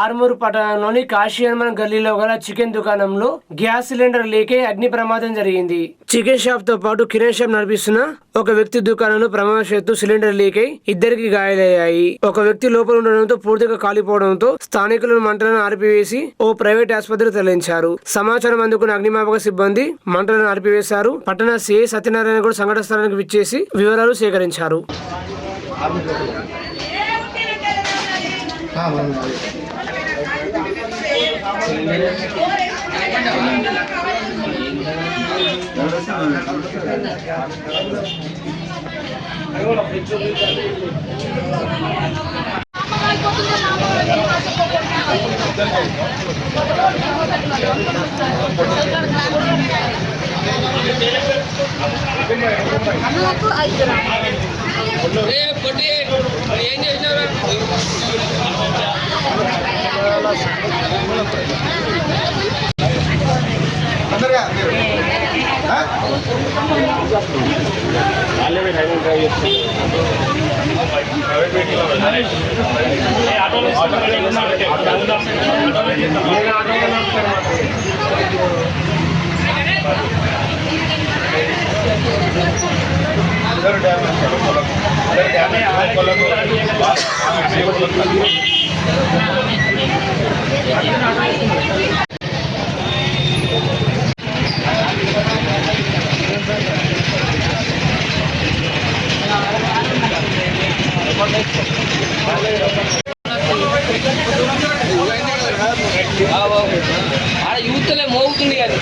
ఆర్మూరు పట్టణంలోని కాశీయర్మన్ గల్లీలో గల చికెన్ దుకాణంలో గ్యాస్ సిలిండర్ లీక్ అయి అగ్ని ప్రమాదం జరిగింది. చికెన్ షాప్ తో పాటు కిరాణా షాప్ నడిపిస్తున్న ఒక వ్యక్తి దుకాణంలో ప్రమాదవశాత్తు సిలిండర్ లీక్ అయి ఇద్దరికి గాయాలయ్యాయి. ఒక వ్యక్తి లోపల ఉండడంతో పూర్తిగా కాలిపోవడంతో స్థానికులను మంటలను ఆర్పివేసి ఓ ప్రైవేట్ ఆసుపత్రికి తరలించారు. సమాచారం అందుకున్న అగ్నిమాపక సిబ్బంది మంటలను ఆర్పివేశారు. పట్టణ సిఐ సత్యనారాయణ కూడా సంఘటన స్థలానికి విచ్చేసి వివరాలు సేకరించారు. యూత్లే మోగుతుంది కదా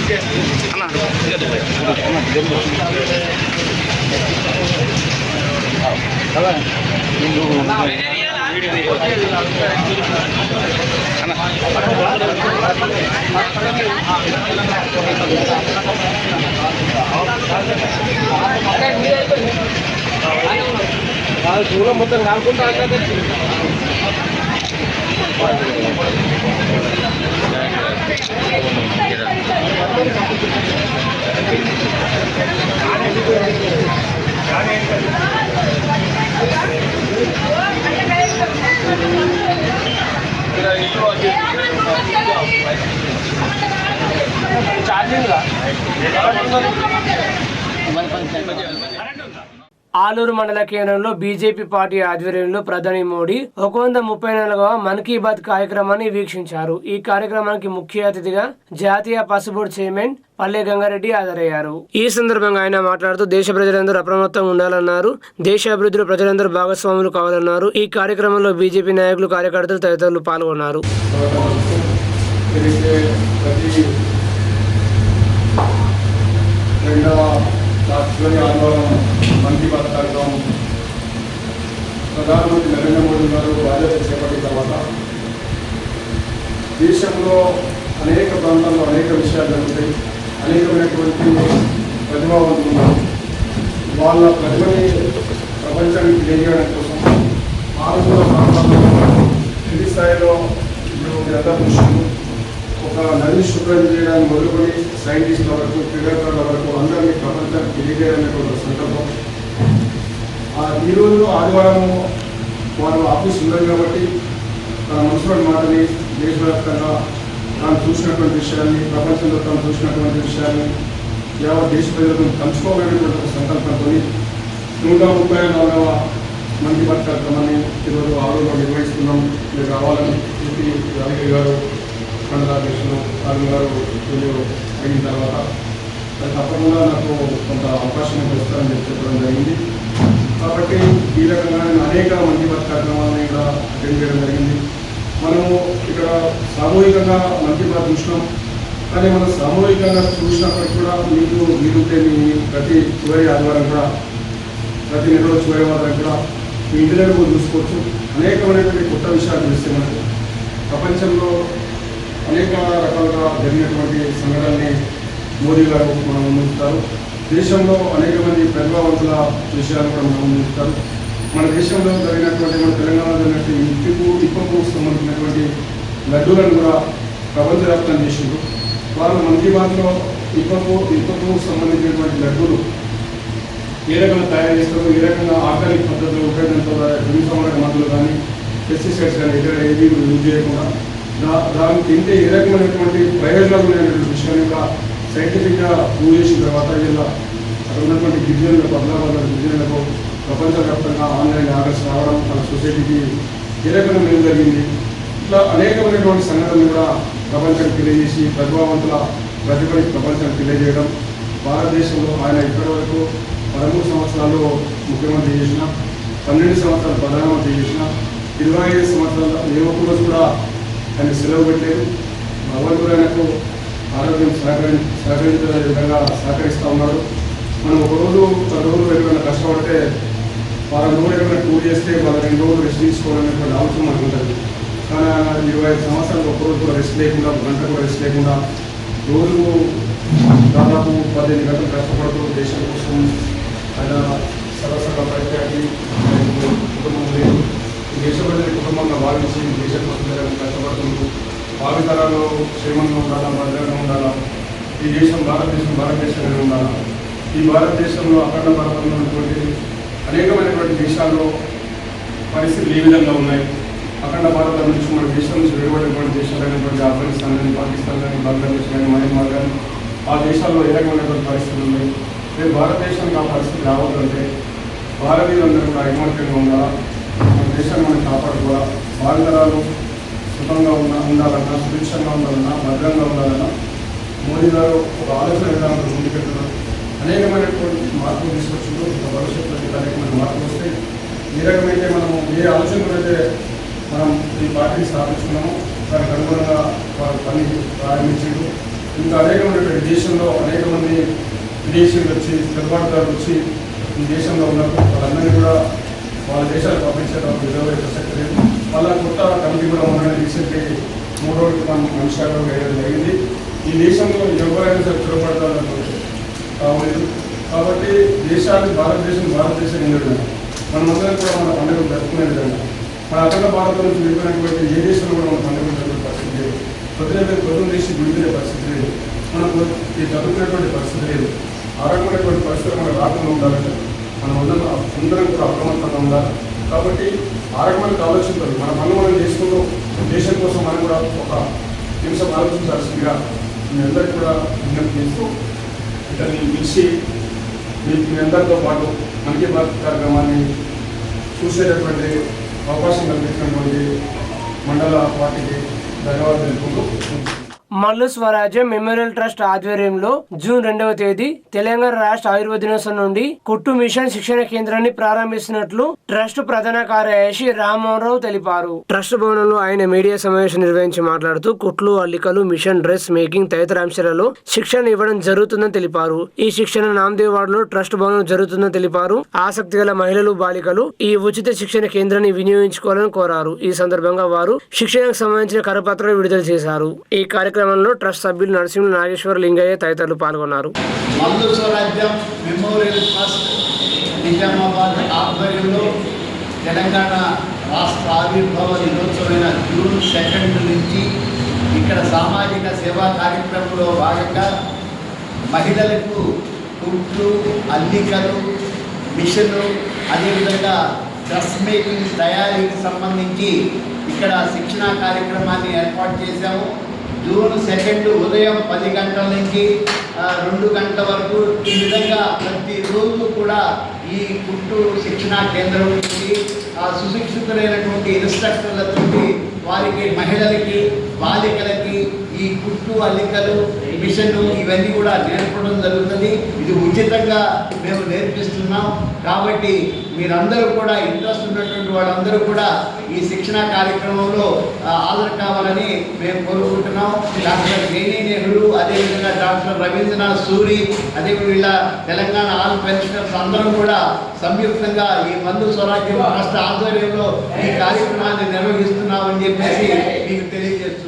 దూరం మొత్తం కాకుండా ఆలూరు మండల కేంద్రంలో బీజేపీ పార్టీ ఆధ్వర్యంలో ప్రధాని మోడీ 134వ మన్ కీ బాత్ కార్యక్రమాన్ని వీక్షించారు. ఈ కార్యక్రమానికి ముఖ్య అతిథిగా జాతీయ పసు బోర్డు చైర్మన్ పల్లె గంగారెడ్డి హాజరయ్యారు. ఈ సందర్భంగా ఆయన మాట్లాడుతూ దేశ ప్రజలందరూ అప్రమత్తంగా ఉండాలన్నారు. దేశ అభివృద్ధిలో ప్రజలందరూ భాగస్వాములు కావాలన్నారు. ఈ కార్యక్రమంలో బీజేపీ నాయకులు, కార్యకర్తలు తదితరులు పాల్గొన్నారు. మన్ కీ బాత్ కార్యక్రమం ప్రధానమంత్రి నరేంద్ర మోడీ గారు బాధ్యత చేపట్టిన తర్వాత దేశంలో అనేక ప్రాంతాల్లో అనేక విషయాలు జరుగుతాయి. అనేకమైనటువంటి ప్రతిభావంతులు ఉన్నారు. వాళ్ళ ప్రతిభని ప్రపంచానికి తెలియడం కోసం ఆరోగ్య ప్రాంతాల్లో కింది స్థాయిలో ఇప్పుడు దృష్టిలో ఒక నది శుభ్రం చేయడానికి మొదలుకొని సైంటిస్టుల వరకు, క్రీడాకారుల వరకు అందరినీ ప్రపంచానికి తెలియజేయాలనేటువంటి సంకల్పం. ఈరోజు ఆదివారం వారు ఆఫీస్ ఉన్నది కాబట్టి తన మనసులోని మాటని దేశవ్యాప్తంగా తాను చూసినటువంటి విషయాన్ని, ప్రపంచంలో తాను చూసినటువంటి విషయాన్ని యావత్ దేశ ప్రజలకు పంచుకోవాలనేటువంటి సంకల్పంతో 134వ మన్ కీ బాత్ కార్యక్రమాన్ని ఈరోజు ఆలూరులో నిర్వహిస్తున్నాం. మీరు రావాలని చెప్పి రాజకీయ గారు, మండలాధ్యక్షులు రాజు గారు అయిన తర్వాత తప్పకుండా నాకు కొంత అవకాశం ఇస్తారని చెప్పడం జరిగింది. కాబట్టి ఈ రకంగా నేను అనేక మన్ కీ బాత్ కార్యక్రమాలని కూడా అటెండ్ చేయడం జరిగింది. మనము ఇక్కడ సామూహికంగా మన్ కీ బాత్ చూసినాం. కానీ మనం సామూహికంగా చూసినప్పటికీ కూడా మీకు వీలుంటే మీ ప్రతి చివరి ఆదివారం కూడా, ప్రతి నెలలో చివరి ఆదివారం కూడా మీ ఇంటి దగ్గర కూడా చూసుకోవచ్చు. అనేకమైనటువంటి కొత్త విషయాలు తెలిస్తే మనకు ప్రపంచంలో అనేక రకాలుగా జరిగినటువంటి సంఘటనల్ని మోదీ గారు మనం ముందుతారు. దేశంలో అనేక మంది ప్రతిభావంతుల విషయాలు కూడా మనం ముందుతారు. మన దేశంలో జరిగినటువంటి, మన తెలంగాణలో జరిగినటువంటి ఇప్పకు సంబంధించినటువంటి లడ్డూలను కూడా ప్రపంచవ్యాప్తం చేసిండ్రు. వారు మన్ కీ బాత్లో ఇప్పకు సంబంధించినటువంటి లడ్డూలు ఏ రకంగా తయారు చేస్తారు, ఏ రకంగా ఆర్గానిక్ పద్ధతిలో ఉపయోగించడంతో క్రిమిసంహారక మందులు కానీ, పెస్టిసైడ్స్ కానీ ఇక్కడ ఏది యూజ్ చేయకుండా దాన్ని తింటే ఏ రకమైనటువంటి ప్రయోజనాలు ఉన్నాయనేటువంటి విషయాన్ని ఇంకా సైంటిఫిక్గా ప్రూవ్ చేసిన తర్వాత వీళ్ళ అక్కడ ఉన్నటువంటి గిరిజనులకు బదలాబాద్ గిరిజనులకు ప్రపంచవ్యాప్తంగా ఆన్లైన్ ఆర్డర్స్ రావడం మన సొసైటీకి ఏ రకంగా మేలు జరిగింది. ఇట్లా అనేకమైనటువంటి సంఘటనలు కూడా ప్రపంచానికి తెలియజేసి ప్రతిభావంతుల ప్రతిభని ప్రపంచానికి తెలియజేయడం. భారతదేశంలో ఆయన ఇప్పటివరకు 13 సంవత్సరాలు ముఖ్యమంత్రి చేసిన, 12 సంవత్సరాలు ప్రధానమంత్రి చేసిన, 25 సంవత్సరాల ఏ ఒక్క రోజు కూడా ఆయన సెలవు పెట్టలేదు. భగవంతుడు ఆయనకు ఆరోగ్యం సహకరించే విధంగా సహకరిస్తూ ఉన్నాడు. మనం ఒక రోజు 10 రోజులు ఎక్కడైనా కష్టపడితే వారం రోజులు ఎక్కడైనా టూర్ చేస్తే వాళ్ళ 2 రోజులు రెస్ట్ తీసుకోవాలనేటువంటి ఆలోచన మనకు ఉంటుంది. కానీ ఆయన 25 సంవత్సరాలు ఒక్కరోజు కూడా రెస్ట్ లేకుండా, గంట కూడా రెస్ట్ లేకుండా రోజు దాదాపు 15 గంటలు కష్టపడుతూ దేశం కోసం ఆయన సరసగా ప్రత్యేకి కుటుంబం లేదు, దేశ ప్రజల కుటుంబంగా భావించి దేశం కోసం కష్టపడుతుంటూ భావితరాలు క్షేమంగా ఉండాలా, భద్రంగా ఉండాలా, ఈ దేశం భారతదేశంగానే ఉండాలా. ఈ భారతదేశంలో అఖండ భారతంలో ఉన్నటువంటి అనేకమైనటువంటి దేశాల్లో పరిస్థితులు ఏ విధంగా ఉన్నాయి. అఖండ భారతం నుంచి మన దేశం నుంచి వెలువడినటువంటి దేశాలైనటువంటి ఆఫ్ఘనిస్తాన్ కానీ, పాకిస్తాన్ కానీ, బంగ్లాదేశ్ కానీ, మయన్మార్ కానీ, ఆ దేశాల్లో ఏ రకమైనటువంటి పరిస్థితులు ఉన్నాయి. రేపు భారతదేశానికి ఆ పరిస్థితి రావద్దంటే భారతీయులందరూ కూడా ఐకమత్యంగా ఉండాలా, మన దేశాన్ని మనం కాపాడుకోవాలా. భారతరాలు సుఖంగా ఉండాలన్నా, సుభిక్షంగా ఉండాలన్నా, భద్రంగా ఉండాలన్నా మోదీ గారు ఒక ఆలోచన విధానంలో ముందుకెళ్తున్నారు. అనేకమైనటువంటి మార్పులు తీసుకొచ్చిందో భవిష్యత్తులో అనేకమైన మార్పులు వస్తాయి. ఏ రకమైతే మనము ఏ ఆలోచనలైతే మనం ఈ పార్టీని స్థాపించుకున్నామో దానికి అనుగుణంగా వారు పని ప్రారంభించారు. ఇంకా అనేకమైనటువంటి దేశంలో అనేక మంది విదేశీయులు వచ్చి, పెద్దవాడుదారులు వచ్చి ఈ దేశంలో ఉన్నారు. వాళ్ళందరినీ కూడా వాళ్ళ దేశాలకు పంపించేటప్పుడు విలువైన ప్రసక్తి లేదు. వాళ్ళ కొత్త కమిటీ కూడా ఉందని రీసెంట్లీ 3 రోజుల క్రితం మనిషిగా వేయడం జరిగింది. ఈ దేశంలో ఎవరైనా సరే చొరబడతారు కావలేదు. కాబట్టి భారతదేశం ఎందుకు మనమందరం కూడా మన పండుగలు జరుపుకునే విధంగా మన అఖండ భారతం నుంచి విడిపోయినటువంటి ఏ దేశంలో కూడా మన పండుగలు జరుపుకునే పరిస్థితి లేదు. పొద్దున దేశం విడిపోయే పరిస్థితి లేదు. మనం ఈ జరుపుకునేటువంటి పరిస్థితి లేదు. ఆరోగ్యమైనటువంటి పరిస్థితులు మనకు రాకుండా ఉండాలంటే మనం అందరం కూడా అప్రమత్తంగా ఉండాలి. కాబట్టి ఆరోగ్యమైన ఆలోచించాలి. మన పనులు మనం చేసుకుంటూ దేశం కోసం మనం కూడా ఒక నిమిషం ఆలోచించాల్సిందిగా మీ అందరికీ కూడా విజ్ఞప్తి చేస్తూ ఇతన్ని పిలిచి మీ అందరితో పాటు మన్ కీ బాత్ కార్యక్రమాన్ని చూసేటటువంటి అవకాశం కల్పించినటువంటి మండల పార్టీకి ధన్యవాదాలు తెలుపుకుంటూ మల్లు స్వరాజ్యం మెమోరియల్ ట్రస్ట్ ఆధ్వర్యంలో జూన్ 2వ తేదీ తెలంగాణ రాష్ట్ర ఆయుర్వేద దినోత్సవం నుండి కుట్టు మిషన్ శిక్షణ కేంద్రాన్ని ప్రారంభిస్తున్నట్లు ట్రస్ట్ ప్రధాన కార్యదర్శి రామ్మోహన్ రావు తెలిపారు. ట్రస్ట్ భవనంలో ఆయన మీడియా సమావేశం నిర్వహించి మాట్లాడుతూ కుట్లు, అల్లికలు, మిషన్, డ్రెస్ మేకింగ్ తదితర అంశాలలో శిక్షణ ఇవ్వడం జరుగుతుందని తెలిపారు. ఈ శిక్షణ నామదేవ్ వార్డులో ట్రస్ట్ భవనం జరుగుతుందని తెలిపారు. ఆసక్తి గల మహిళలు, బాలికలు ఈ ఉచిత శిక్షణ కేంద్రాన్ని వినియోగించుకోవాలని కోరారు. ఈ సందర్భంగా వారు శిక్షణకు సంబంధించిన కరపత్రాలు విడుదల చేశారు. ఈ కార్యక్రమంలో ట్రస్ట్ సభ్యులు నరసింహ, నాగేశ్వర, లింగయ్య తదితరులు పాల్గొన్నారు. మల్లు స్వరాజ్యం మెమోరియల్ ట్రస్ట్ నిజామాబాద్ ఆధ్వర్యంలో తెలంగాణ రాష్ట్ర ఆవిర్భావ దినోత్సవమైన జూన్ 2 నుంచి ఇక్కడ సామాజిక సేవా కార్యక్రమంలో భాగంగా మహిళలకు కుట్లు, అల్లికలు, మిషన్లు, అదేవిధంగా డ్రెస్ మేకింగ్ తయారీకి సంబంధించి ఇక్కడ శిక్షణా కార్యక్రమాన్ని ఏర్పాటు చేశాము. జూన్ 2 ఉదయం 10 గంటల నుంచి 2 గంటల వరకు ఈ విధంగా ప్రతిరోజు కూడా ఈ కుట్టు శిక్షణా కేంద్రం నుంచి సుశిక్షితులైనటువంటి ఇన్స్ట్రక్టర్లతో వారికి మహిళలకి, బాలికలకి ఈ కుట్టు, అల్లికలు, మిషన్ ఇవన్నీ కూడా నేర్పడం జరుగుతుంది. ఇది ఉచితంగా మేము నేర్పిస్తున్నాం. కాబట్టి మీరందరూ కూడా ఇంట్రెస్ట్ ఉన్నటువంటి వాళ్ళందరూ కూడా ఈ శిక్షణా కార్యక్రమంలో హాజరు కావాలని మేము కోరుకుంటున్నాం. డాక్టర్ వేణి నెహ్రూ, అదేవిధంగా డాక్టర్ రవీంద్రనాథ్ సూరి, అదేవిధంగా తెలంగాణ ఆల్ పెన్షనర్స్ అందరం కూడా సంయుక్తంగా ఈ మల్లు స్వరాజ్యం రాష్ట్ర ఆధ్వర్యంలో ఈ కార్యక్రమాన్ని నిర్వహిస్తున్నామని చెప్పేసి మీకు తెలియజేస్తూ ఉన్నాం.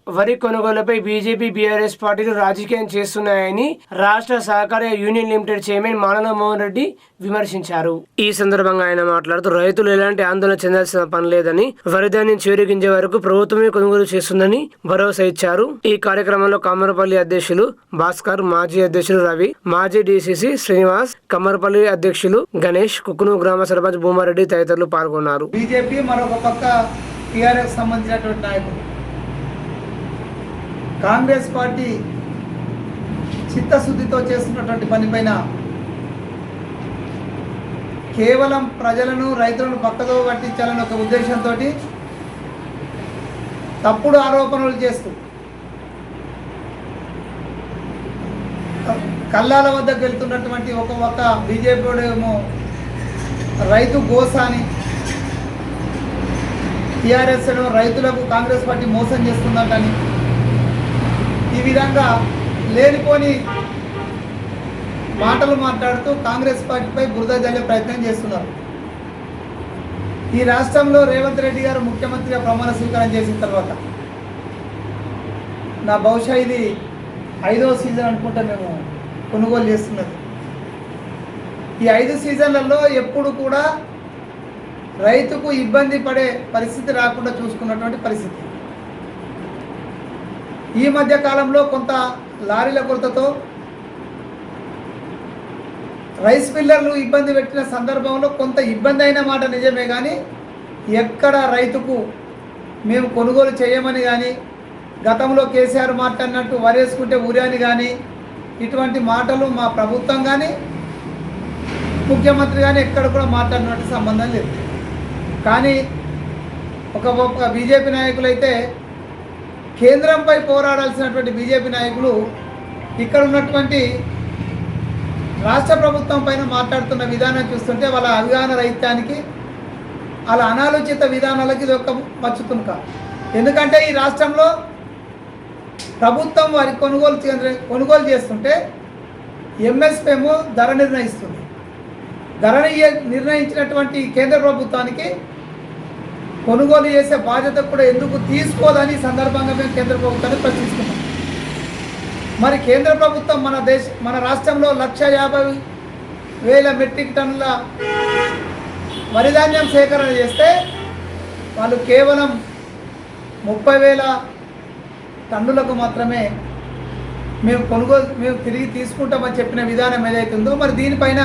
వరి కొనుగోలుపై బీజేపీ, బీఆర్ఎస్ పార్టీలు రాజకీయం చేస్తున్నాయని రాష్ట్ర సహకార యూనియన్ లిమిటెడ్ చైర్మన్ మానవ మోహన్ రెడ్డి విమర్శించారు. ఈ సందర్భంగా ఆయన మాట్లాడుతూ రైతులు ఎలాంటి ఆందోళన చెందాల్సిన పని లేదని, వరి ధాన్యం చివరి గింజ వరకు ప్రభుత్వమే కొనుగోలు చేస్తుందని భరోసా ఇచ్చారు. ఈ కార్యక్రమంలో కమ్మరపల్లి అధ్యక్షులు భాస్కర్, మాజీ అధ్యక్షులు రవి, మాజీ డీసీసీ శ్రీనివాస్, కమ్మరపల్లి అధ్యక్షులు గణేష్, కుక్కును గ్రామ సర్పంచ్ భూమారెడ్డి తదితరులు పాల్గొన్నారు. బీజేపీ మరొక పక్క టీఆర్ఎస్ సంబంధించినటువంటి నాయకులు కాంగ్రెస్ పార్టీ చిత్తశుద్ధితో చేస్తున్నటువంటి పనిపైన కేవలం ప్రజలను రైతులను పక్కదో పట్టించాలని ఒక ఉద్దేశంతో తప్పుడు ఆరోపణలు చేస్తూ కల్లాల వద్దకు వెళ్తున్నటువంటి ఒక బీజేపీ ఏమో రైతు గోసాని, టీఆర్ఎస్ ఏమో రైతులకు కాంగ్రెస్ పార్టీ మోసం చేస్తుందంటని ఈ విధంగా లేనిపోని మాటలు మాట్లాడుతూ కాంగ్రెస్ పార్టీపై బురద జల్లే ప్రయత్నం చేస్తున్నారు. ఈ రాష్ట్రంలో రేవంత్ రెడ్డి గారు ముఖ్యమంత్రిగా ప్రమాణ స్వీకారం చేసిన తర్వాత నా బహుశా ఇది 5వ సీజన్ అనుకుంటా మేము కొనుగోలు చేస్తున్నది. ఈ 5 సీజన్లలో ఎప్పుడు కూడా రైతుకు ఇబ్బంది పడే పరిస్థితి రాకుండా చూసుకున్నటువంటి పరిస్థితి. ఈ మధ్య కాలంలో కొంత లారీల కొరతతో రైస్ మిల్లర్లు ఇబ్బంది పెట్టిన సందర్భంలో కొంత ఇబ్బంది అయిన మాట నిజమే, కానీ ఎక్కడ రైతుకు మేము కొనుగోలు చేయమని కానీ, గతంలో కేసీఆర్ మాట్లాడినట్టు వరేసుకుంటే ఊరాని కానీ, ఇటువంటి మాటలు మా ప్రభుత్వం కానీ ముఖ్యమంత్రి కానీ ఎక్కడ కూడా మాట్లాడినట్టు సంబంధం లేదు. కానీ ఒక బీజేపీ నాయకులు అయితే కేంద్రంపై పోరాడాల్సినటువంటి బీజేపీ నాయకులు ఇక్కడ ఉన్నటువంటి రాష్ట్ర ప్రభుత్వం పైన మాట్లాడుతున్న విధానం చూస్తుంటే వాళ్ళ అవగాహన రహిత్యానికి, వాళ్ళ అనాలోచిత విధానాలకి ఇది ఒక మచ్చుతునుక. ఎందుకంటే ఈ రాష్ట్రంలో ప్రభుత్వం వారి కొనుగోలు చేస్తుంటే ఎంఎస్పీ ఏమో ధర నిర్ణయిస్తుంది. ధర నిర్ణయించినటువంటి కేంద్ర ప్రభుత్వానికి కొనుగోలు చేసే బాధ్యత కూడా ఎందుకు తీసుకోదని సందర్భంగా మేము కేంద్ర ప్రభుత్వాన్ని ప్రశ్నిస్తున్నాం. మరి కేంద్ర ప్రభుత్వం మన రాష్ట్రంలో 150,000 మెట్రిక్ టన్నుల వరిధాన్యం సేకరణ చేస్తే వాళ్ళు కేవలం 30,000 టన్నులకు మాత్రమే మేము తిరిగి తీసుకుంటామని చెప్పిన విధానం ఏదైతుందో, మరి దీనిపైన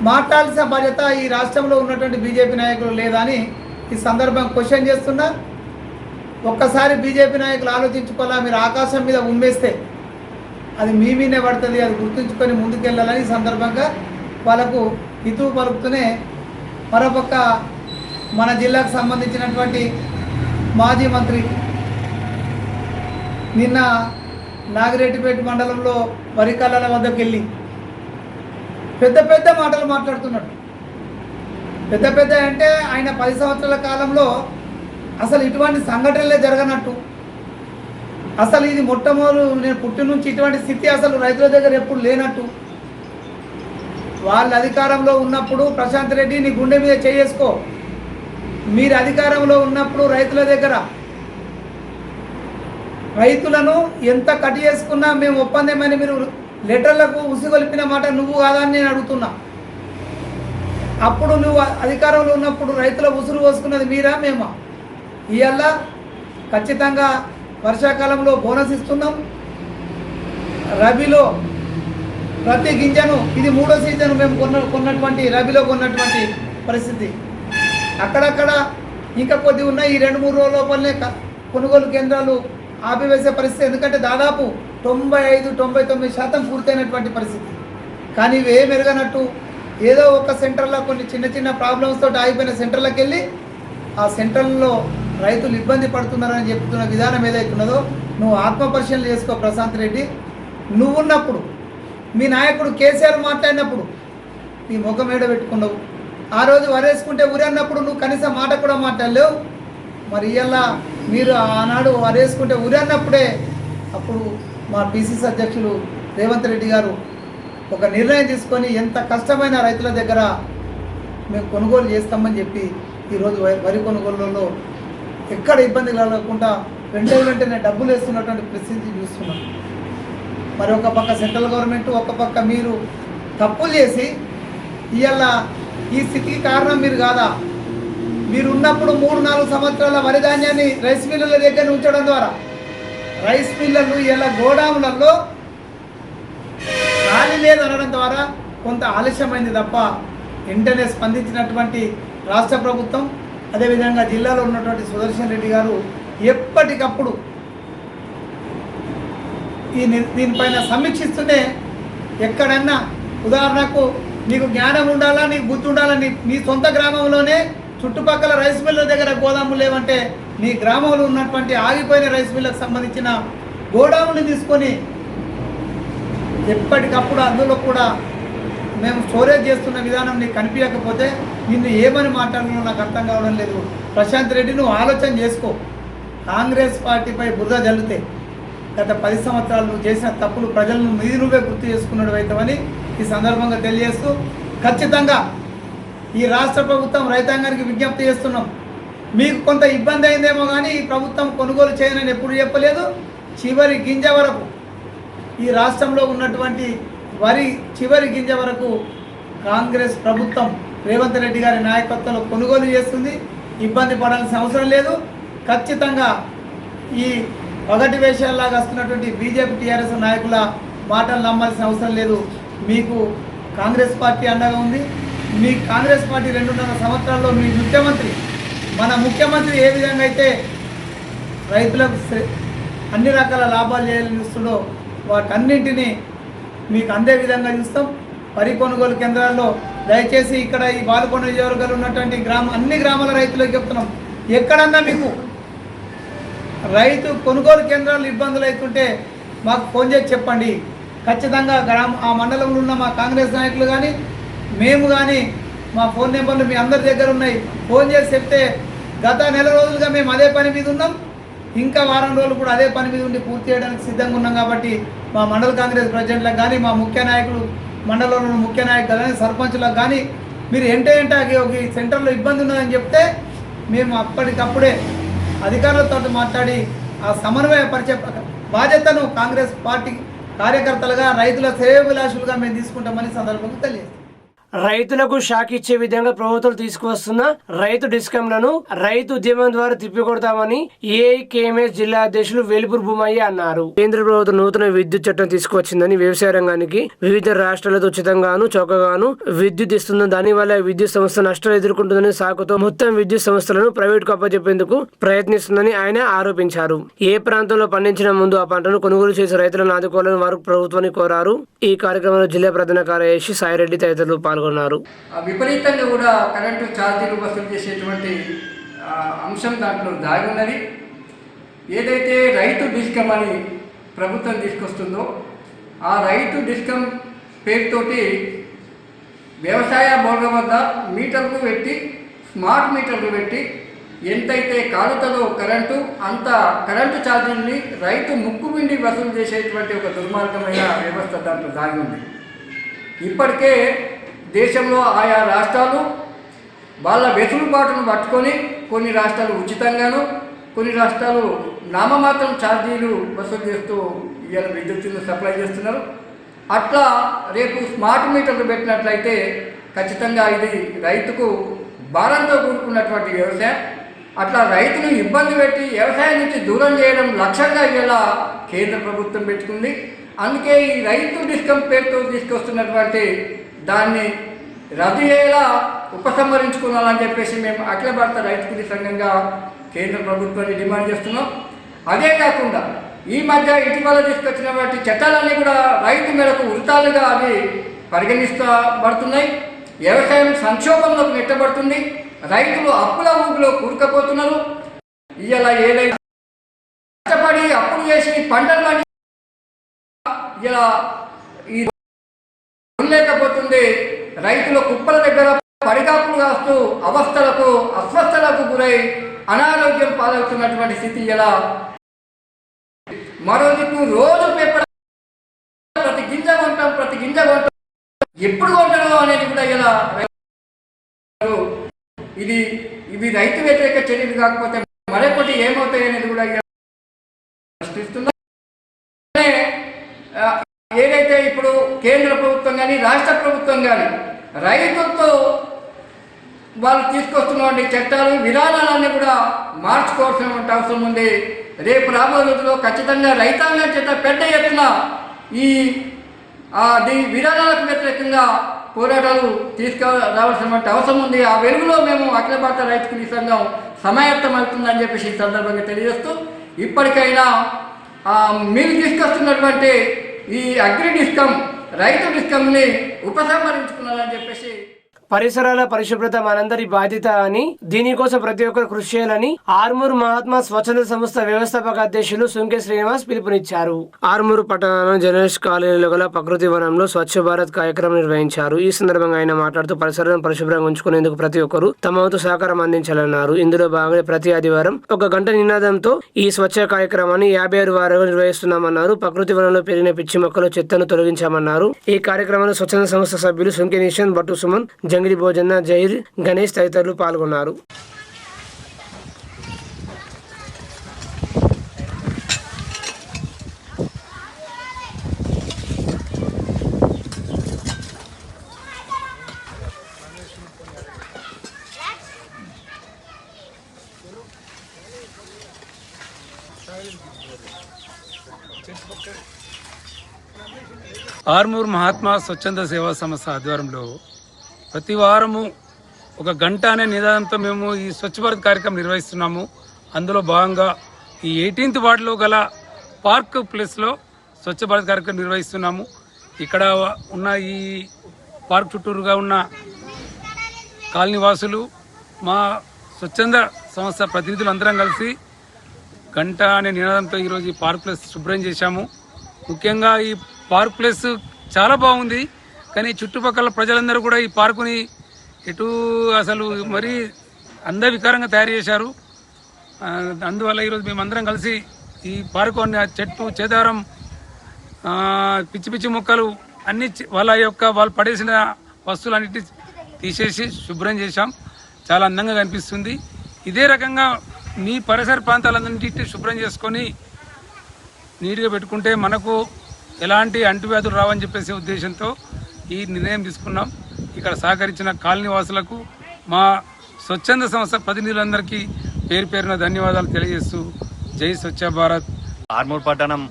మాట్లాడాల్సిన బాధ్యత ఈ రాష్ట్రంలో ఉన్నటువంటి బీజేపీ నాయకులు లేదా అని ఈ సందర్భం క్వశ్చన్ చేస్తున్నా. ఒక్కసారి బీజేపీ నాయకులు ఆలోచించుకోవాలా, మీరు ఆకాశం మీద ఉమ్మేస్తే అది మీ మీదే పడుతుంది, అది గుర్తుంచుకొని ముందుకెళ్ళాలని ఈ సందర్భంగా వాళ్ళకు హితవు పలుకుతూనే, మరోపక్క మన జిల్లాకు సంబంధించినటువంటి మాజీ మంత్రి నిన్న నాగిరెడ్డిపేట మండలంలో వరి కళ్ళల వద్దకు వెళ్ళి పెద్ద పెద్ద మాటలు మాట్లాడుతున్నాడు. పెద్ద అంటే ఆయన 10 సంవత్సరాల కాలంలో అసలు ఇటువంటి సంఘటనలే జరగనట్టు, అసలు ఇది మొట్టమొదలు నేను పుట్టి నుంచి ఇటువంటి స్థితి అసలు రైతుల దగ్గర ఎప్పుడు లేనట్టు, వాళ్ళ అధికారంలో ఉన్నప్పుడు ప్రశాంత్ రెడ్డి నీ గుండె మీద చేసుకో, మీరు అధికారంలో ఉన్నప్పుడు రైతుల దగ్గర రైతులను ఎంత కట్ చేసుకున్నా మేము ఒప్పందమని మీరు లెటర్లకు ఉసిగొలిపిన మాట నువ్వు కాదని నేను అడుగుతున్నా. అప్పుడు నువ్వు అధికారంలో ఉన్నప్పుడు రైతుల ఉసురు పోసుకున్నది మీరా మేమా? ఇవాళ ఖచ్చితంగా వర్షాకాలంలో బోనస్ ఇస్తున్నాం. రబీలో ప్రతి గింజను, ఇది 3వ సీజన్ మేము కొన్నటువంటి రబీలో కొన్నటువంటి పరిస్థితి. అక్కడక్కడ ఇంకా కొద్ది ఉన్నాయి. ఈ 2-3 రోజుల లోపలనే కొనుగోలు కేంద్రాలు ఆపివేసే పరిస్థితి. ఎందుకంటే దాదాపు 95-99% పూర్తయినటువంటి పరిస్థితి. కానీ ఇవి ఏం ఎరగనట్టు ఏదో ఒక సెంటర్లో కొన్ని చిన్న ప్రాబ్లమ్స్ తోటి ఆగిపోయిన సెంటర్లకు వెళ్ళి ఆ సెంటర్లో రైతులు ఇబ్బంది పడుతున్నారని చెప్తున్న విధానం ఏదైతున్నదో నువ్వు ఆత్మపరిశీలన చేసుకో ప్రశాంత్ రెడ్డి. నువ్వున్నప్పుడు మీ నాయకుడు కేసీఆర్ మాట్లాడినప్పుడు నీ ముఖం ఏడ పెట్టుకున్నావు. ఆ రోజు వరేసుకుంటే ఊరన్నప్పుడు నువ్వు కనీసం మాట కూడా మాట్లాడలేవు. మరి ఇవాళ మీరు ఆనాడు వరేసుకుంటే ఊరన్నప్పుడే అప్పుడు మా పిసిసి అధ్యక్షులు రేవంత్ రెడ్డి గారు ఒక నిర్ణయం తీసుకొని ఎంత కష్టమైన రైతుల దగ్గర మేము కొనుగోలు చేస్తామని చెప్పి ఈరోజు వరి కొనుగోలులో ఎక్కడ ఇబ్బంది కలగకుండా వెంటనే డబ్బులు వేస్తున్నటువంటి పరిస్థితి చూస్తున్నాం. మరి ఒక పక్క సెంట్రల్ గవర్నమెంట్, ఒక పక్క మీరు తప్పులు చేసి ఇవాళ ఈ స్థితికి కారణం మీరు కాదా? మీరు ఉన్నప్పుడు 3-4 సంవత్సరాల వరి ధాన్యాన్ని రైస్ మిల్లుల దగ్గర ఉంచడం ద్వారా రైస్ మిల్లర్లు ఇలా గోడాములలో ఖాళీ లేదనడం ద్వారా కొంత ఆలస్యమైంది తప్ప వెంటనే స్పందించినటువంటి రాష్ట్ర ప్రభుత్వం, అదేవిధంగా జిల్లాలో ఉన్నటువంటి సుదర్శన్ రెడ్డి గారు ఎప్పటికప్పుడు దీనిపైన సమీక్షిస్తూనే ఎక్కడన్నా ఉదాహరణకు నీకు జ్ఞానం ఉండాలా, నీకు బుద్ధి ఉండాలా, నీ సొంత గ్రామంలోనే చుట్టుపక్కల రైస్ మిల్లుల దగ్గర గోదాములు లేవంటే నీ గ్రామంలో ఉన్నటువంటి ఆగిపోయిన రైస్ మిల్లకు సంబంధించిన గోడాములు తీసుకొని ఎప్పటికప్పుడు అందులో కూడా మేము స్టోరేజ్ చేస్తున్న విధానం నీకు కనిపించకపోతే నిన్ను ఏమని మాట్లాడాలో నాకు అర్థం కావడం లేదు. ప్రశాంత్ రెడ్డి, నువ్వు ఆలోచన చేసుకో. కాంగ్రెస్ పార్టీపై బురద జల్లితే గత 10 సంవత్సరాలు నువ్వు చేసిన తప్పులు ప్రజలను నువ్వే గుర్తు చేసుకున్నాడు అవుతామని ఈ సందర్భంగా తెలియజేస్తూ, ఖచ్చితంగా ఈ రాష్ట్ర ప్రభుత్వం రైతాంగానికి విజ్ఞప్తి చేస్తున్నాం. మీకు కొంత ఇబ్బంది అయిందేమో కానీ ఈ ప్రభుత్వం కొనుగోలు చేయనని ఎప్పుడు చెప్పలేదు. చివరి గింజ వరకు ఈ రాష్ట్రంలో ఉన్నటువంటి వరి చివరి గింజ వరకు కాంగ్రెస్ ప్రభుత్వం రేవంత్ రెడ్డి గారి నాయకత్వంలో కొనుగోలు చేస్తుంది. ఇబ్బంది పడాల్సిన అవసరం లేదు. ఖచ్చితంగా ఈ పగటి వేషాల్లాగా వస్తున్నటువంటి బీజేపీ టీఆర్ఎస్ నాయకుల మాటలు నమ్మాల్సిన అవసరం లేదు. మీకు కాంగ్రెస్ పార్టీ అండగా ఉంది. మీ కాంగ్రెస్ పార్టీ 2.5 సంవత్సరాల్లో మీ మన ముఖ్యమంత్రి ఏ విధంగా అయితే రైతులకు అన్ని రకాల లాభాలు చేయాలని చూస్తుందో వాటన్నింటినీ మీకు అందే విధంగా చూస్తాం. వరి కొనుగోలు కేంద్రాల్లో దయచేసి ఇక్కడ ఈ బాలుకొండ నియోజకవర్గంలో ఉన్నటువంటి అన్ని గ్రామాల రైతులకు చెప్తున్నాం, ఎక్కడన్నా మీకు రైతు కొనుగోలు కేంద్రాలు ఇబ్బందులు అవుతుంటే మాకు ఫోన్ చేసి చెప్పండి. ఖచ్చితంగా ఆ మండలంలో ఉన్న మా కాంగ్రెస్ నాయకులు కానీ మేము కానీ మా ఫోన్ నెంబర్లు మీ అందరి దగ్గర ఉన్నాయి. ఫోన్ చేసి చెప్తే గత నెల రోజులుగా మేము అదే పని మీద ఉన్నాం. ఇంకా వారం రోజులు కూడా అదే పని మీద ఉండి పూర్తి చేయడానికి సిద్ధంగా ఉన్నాం. కాబట్టి మా మండల కాంగ్రెస్ ప్రెసిడెంట్లకు కానీ మా ముఖ్య నాయకులు మండలంలో ఉన్న ముఖ్య నాయకులు కానీ సర్పంచులకు కానీ మీరు ఏంటంటే ఒక సెంటర్లో ఇబ్బంది ఉన్నదని చెప్తే మేము అప్పటికప్పుడే అధికారులతో మాట్లాడి ఆ సమన్వయపరిచే బాధ్యతను కాంగ్రెస్ పార్టీ కార్యకర్తలుగా రైతుల శ్రేయోభిలాషులుగా మేము తీసుకుంటామని సందర్భంగా తెలియజేస్తాం. రైతులకు షాక్ ఇచ్చే విధంగా ప్రభుత్వం తీసుకువస్తున్న రైతు డిస్కంలను రైతు ఉద్యమం ద్వారా తిప్పికొడతామని ఏఐకేఎంఎస్ జిల్లా అధ్యక్షులు వేలుపూర్ భూమయ్య అన్నారు. కేంద్ర ప్రభుత్వం నూతన విద్యుత్ చట్టం తీసుకువచ్చిందని, వ్యవసాయ రంగానికి వివిధ రాష్ట్రాలతో ఉచితంగాను చౌకగాను విద్యుత్ ఇస్తుందని, దానివల్ల విద్యుత్ సంస్థ నష్టాలు ఎదుర్కొంటుందని సాకుతో మొత్తం విద్యుత్ సంస్థలను ప్రైవేట్ కు అప్పచెప్పేందుకు ప్రయత్నిస్తుందని ఆయన ఆరోపించారు. ఏ ప్రాంతంలో పండించిన ముందు ఆ పంటను కొనుగోలు చేసే రైతులను ఆదుకోవాలని వారు ప్రభుత్వాన్ని కోరారు. ఈ కార్యక్రమంలో జిల్లా ప్రధాన కార్యదర్శి సాయిరెడ్డి తదితరులు పాల్గొన్నారు. విపరీతంగా కూడా కరెంటు ఛార్జీలు వసూలు చేసేటువంటి అంశం దాంట్లో దాగి ఉన్నది. ఏదైతే రైతు డిస్కమ్ అని ప్రభుత్వం తీసుకొస్తుందో ఆ రైతు డిస్కమ్ పేరుతోటి వ్యవసాయ బోర్డుల వద్ద మీటర్లు పెట్టి, స్మార్ట్ మీటర్లు పెట్టి ఎంతైతే కాలుతలో కరెంటు అంత కరెంటు ఛార్జీల్ని రైతు ముక్కు పిండి వసూలు చేసేటువంటి ఒక దుర్మార్గమైన వ్యవస్థ దాంట్లో దాగి ఉంది. ఇప్పటికే దేశంలో ఆయా రాష్ట్రాలు వాళ్ళ వెసులుబాటును పట్టుకొని కొన్ని రాష్ట్రాలు ఉచితంగాను, కొన్ని రాష్ట్రాలు నామమాత్రం ఛార్జీలు వసూలు చేస్తూ ఇవాళ విద్యుత్తును సప్లై చేస్తున్నారు. అట్లా రేపు స్మార్ట్ మీటర్లు పెట్టినట్లయితే ఖచ్చితంగా ఇది రైతుకు భారంతో కూడుకున్నటువంటి వ్యవసాయం. అట్లా రైతును ఇబ్బంది పెట్టి వ్యవసాయం నుంచి దూరం చేయడం లక్ష్యంగా ఇలా కేంద్ర ప్రభుత్వం పెట్టుకుంది. అందుకే ఈ రైతు డిస్కమ్ పేరుతో తీసుకొస్తున్నటువంటి దాన్ని రద్దు చేయాలా, ఉపసంహరించుకోవాలని చెప్పేసి మేము అఖిల భారత రైతు కూలీ సంఘంగా కేంద్ర ప్రభుత్వాన్ని డిమాండ్ చేస్తున్నాం. అదే కాకుండా ఈ మధ్య ఇటీవల తీసుకొచ్చినటువంటి చట్టాలన్నీ కూడా రైతు మేరకు ఉరితాలుగా అవి పరిగణిస్తబడుతున్నాయి. వ్యవసాయం సంక్షోభంలోకి నెట్టబడుతుంది. రైతులు అప్పుల ఊపిలో కూరుకుపోతున్నారు. ఇలా ఏదైతే కష్టపడి అప్పులు చేసి పంటలు ఇలా ఈ లేకపోతుంది. రైతుల కుప్పల దగ్గర పడిగాపులు కాస్తూ అవస్థలకు అస్వస్థలకు గురై అనారోగ్యం పాలవుతున్నటువంటి స్థితి ఇలా. మరో దిక్కు రోజు పేపర్ ప్రతి గింజ కొంటాం ఎప్పుడు కొంటాడో అనేది కూడా ఇలా. ఇవి రైతు వ్యతిరేక చర్యలు కాకపోతే మరొకటి ఏమవుతాయి అనేది కూడా ప్రశ్నిస్తున్నా. ఏదైతే ఇప్పుడు కేంద్ర ప్రభుత్వం కానీ రాష్ట్ర ప్రభుత్వం కానీ రైతులతో వాళ్ళు తీసుకొస్తున్నటువంటి చట్టాలు విధానాలన్నీ కూడా మార్చుకోవాల్సిన అవసరం ఉంది. రేపు రాబోయే రోజుల్లో ఖచ్చితంగా రైతాంగం చేత పెద్ద ఎత్తున ఈ విధానాలకు వ్యతిరేకంగా పోరాటాలు తీసుకురావాల్సిన అవసరం ఉంది. ఆ వెలుగులో మేము అఖిల భారత రైతు కూలీ సంఘం సమాయత్తం అవుతుందని చెప్పేసి ఈ సందర్భంగా తెలియజేస్తూ, ఇప్పటికైనా మీరు తీసుకొస్తున్నటువంటి ఈ అగ్రి డిస్కమ్ రైతు డిస్కమ్ని ఉపసంహరించుకున్నారని చెప్పేసి పరిసరాల పరిశుభ్రత మనందరి బాధ్యత అని దీనికోసం ప్రతి ఒక్కరు కృషి చేయాలని ఆర్మూర్ మహాత్మా స్వచ్ఛంద సంస్థ వ్యవస్థాపక అధ్యక్షులు సుంకే శ్రీనివాస్ పిలుపునిచ్చారు. ఆర్మూర్ పట్టణంలోని జర్నలిస్ట్ కాలనీలో గల ప్రకృతి వనంలో స్వచ్ఛ భారత్ కార్యక్రమం నిర్వహించారు. ఈ సందర్భంగా ఆయన మాట్లాడుతూ పరిసరాలను పరిశుభ్రంగా ఉంచుకునేందుకు ప్రతి ఒక్కరు తమ వంతు సహకారం అందించాలన్నారు. ఇందులో భాగంగా ప్రతి ఆదివారం 1 గంట నినాదంతో ఈ స్వచ్ఛ కార్యక్రమాన్ని 56 వారాలుగా నిర్వహిస్తున్నామన్నారు. ప్రకృతి వనంలో పెరిగిన పిచ్చి మొక్కలు చెత్తను తొలగించామన్నారు. ఈ కార్యక్రమంలో స్వచ్ఛంద సంస్థ సభ్యులు సుంకే నిషన్, బట్టు సుమన్, జంగిలి భోజన, జైర్, గణేష్ తదితరులు పాల్గొన్నారు. ఆర్మూర్ మహాత్మా స్వచ్ఛంద సేవా సంస్థ ఆధ్వర్యంలో ప్రతి వారము 1 గంట అనే నినాదంతో మేము ఈ స్వచ్ఛ భారత్ కార్యక్రమం నిర్వహిస్తున్నాము. అందులో భాగంగా ఈ 18th వార్డులో గల పార్క్ ప్లేస్లో స్వచ్ఛ భారత్ కార్యక్రమం నిర్వహిస్తున్నాము. ఇక్కడ ఉన్న ఈ పార్క్ చుట్టూరుగా ఉన్న కాలనీ వాసులు, మా స్వచ్ఛంద సంస్థ ప్రతినిధులు అందరం కలిసి గంట అనే నినాదంతో ఈరోజు ఈ పార్క్ ప్లేస్ శుభ్రం చేశాము. ముఖ్యంగా ఈ పార్క్ ప్లేస్ చాలా బాగుంది, కానీ చుట్టుపక్కల ప్రజలందరూ కూడా ఈ పార్కుని అసలు మరీ అందవికారంగా తయారు చేశారు. అందువల్ల ఈరోజు మేమందరం కలిసి ఈ పార్కు చెట్టు చేదారం, పిచ్చి పిచ్చి మొక్కలు అన్ని వాళ్ళు పడేసిన వస్తువులన్నిటి తీసేసి శుభ్రం చేశాం. చాలా అందంగా కనిపిస్తుంది. ఇదే రకంగా మీ పరిసర ప్రాంతాలన్నింటినీ శుభ్రం చేసుకొని నీట్గా పెట్టుకుంటే మనకు ఎలాంటి అంటువ్యాధులు రావని చెప్పేసి ఉద్దేశంతో ఈ నిర్ణయం తీసుకున్నాం. ఇక్కడ సహకరించిన కాలనీ వాసులకు, మా స్వచ్ఛంద సంస్థ ప్రతినిధులందరికీ పేరు పేరున ధన్యవాదాలు తెలియజేస్తూ జై స్వచ్ఛ భారత్. ఆర్మూర్ పట్టణం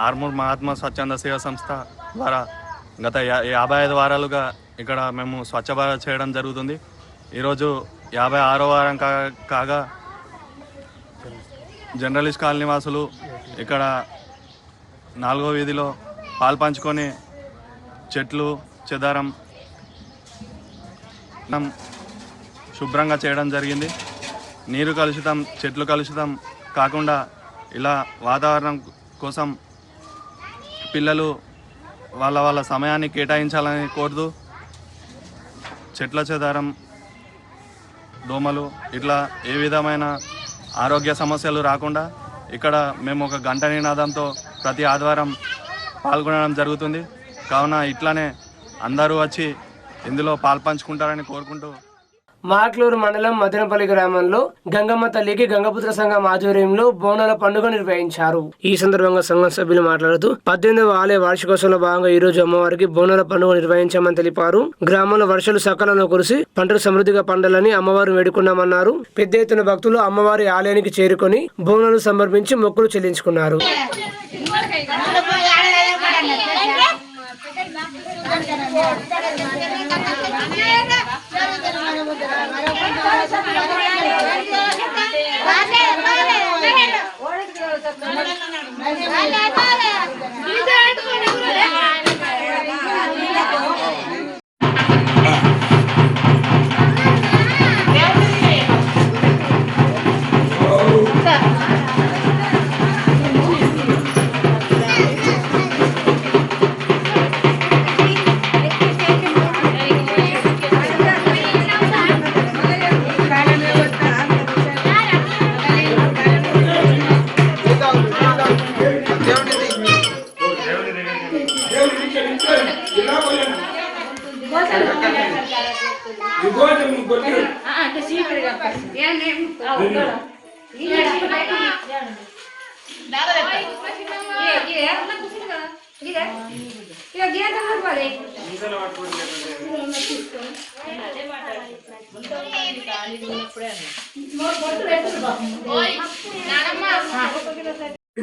ఆర్మూర్ మహాత్మా స్వచ్ఛంద సేవా సంస్థ ద్వారా గత 55 వారాలుగా ఇక్కడ మేము స్వచ్ఛ భారత్ చేయడం జరుగుతుంది. ఈరోజు 56వ వారం కాగా జర్నలిస్ట్ కాలనీ వాసులు ఇక్కడ 4వ వీధిలో పాల్పంచుకొని చెట్లు చెదారం శుభ్రంగా చేయడం జరిగింది. నీరు కలుషితం, చెట్లు కలుషితం కాకుండా ఇలా వాతావరణం కోసం పిల్లలు వాళ్ళ సమయాన్ని కేటాయించాలని కోరుతూ చెట్ల చెదారం, దోమలు ఇట్లా ఏ విధమైన ఆరోగ్య సమస్యలు రాకుండా ఇక్కడ మేము 1 గంట నినాదంతో ప్రతి ఆదివారం పాల్గొనడం జరుగుతుంది. కావున ఇట్లానే అందరూ వచ్చి ఇందులో పాల్పంచుకుంటారని కోరుకుంటూ మాక్లూరు మండలం మదనపల్లి గ్రామంలో గంగమ్మ తల్లికి గంగపుత్ర సంఘం ఆధ్వర్యంలో బోనాల పండుగ నిర్వహించారు. ఈ సందర్భంగా సంఘం సభ్యులు మాట్లాడుతూ 18వ ఆలయ వార్షికోత్సవంలో భాగంగా ఈ రోజు అమ్మవారికి బోనాల పండుగ నిర్వహించామని తెలిపారు. గ్రామంలో వర్షాలు సకాలంలో కురిసి పంటలు సమృద్ధిగా పండాలని అమ్మవారు వేడుకున్నామన్నారు. పెద్ద ఎత్తున భక్తులు అమ్మవారి ఆలయానికి చేరుకొని బోనాలు సమర్పించి మొక్కులు చెల్లించుకున్నారు.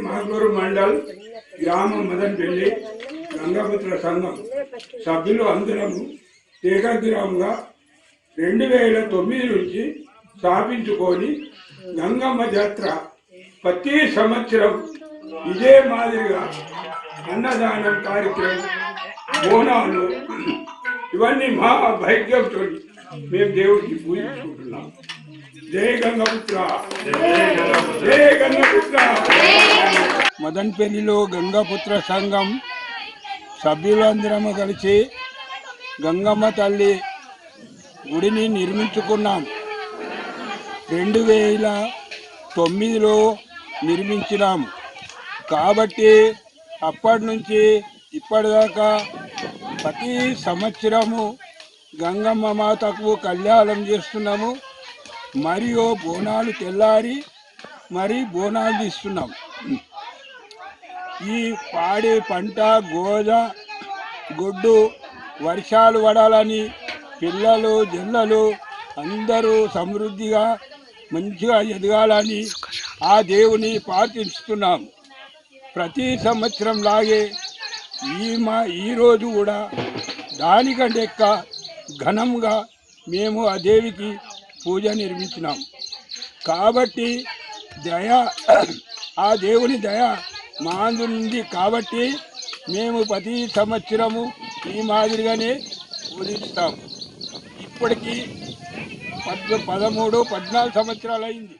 మాగ్లూరు మండల్ గ్రామం మదన్పల్లి గంగాపుత్ర సంఘం సభ్యులు అందరము ఏకగ్రామంగా 2009 నుంచి స్థాపించుకొని గంగమ్మ జాతర ప్రతి సంవత్సరం ఇదే మాదిరిగా అన్నదానం కార్యక్రమం, బోనాలు, ఇవన్నీ మా భాగ్యంతో మేము దేవుడికి పూజించుకుంటున్నాం. జయ గంగపుత్ర, జయ గంగపుత్ర. మదన్పల్లిలో గంగాపుత్ర సంఘం సభ్యులందరము కలిసి గంగమ్మ తల్లి గుడిని నిర్మించుకున్నాం. 2009లో నిర్మించినాము. కాబట్టి అప్పటి నుంచి ఇప్పటిదాకా ప్రతి సంవత్సరము గంగమ్మ మాతకు కళ్యాణం చేస్తున్నాము. మరియు బోనాలు తెల్లారి మరి బోనాలు తీస్తున్నాం. ఈ పాడి పంట గోద గొడ్డు వర్షాలు పడాలని పిల్లలు జల్లలు అందరూ సమృద్ధిగా మంచిగా ఎదగాలని ఆ దేవుని ప్రార్థిస్తున్నాం. ప్రతి సంవత్సరం లాగే ఈరోజు కూడా దానికంటే ఘనంగా మేము ఆ దేవికి పూజ నిర్మించినాం. కాబట్టి ఆ దేవుని దయ మా ఉంది. కాబట్టి మేము ప్రతి సంవత్సరము ఈ మాదిరిగానే పూజిస్తాం. ఇప్పటికీ 13-14 సంవత్సరాలు అయింది.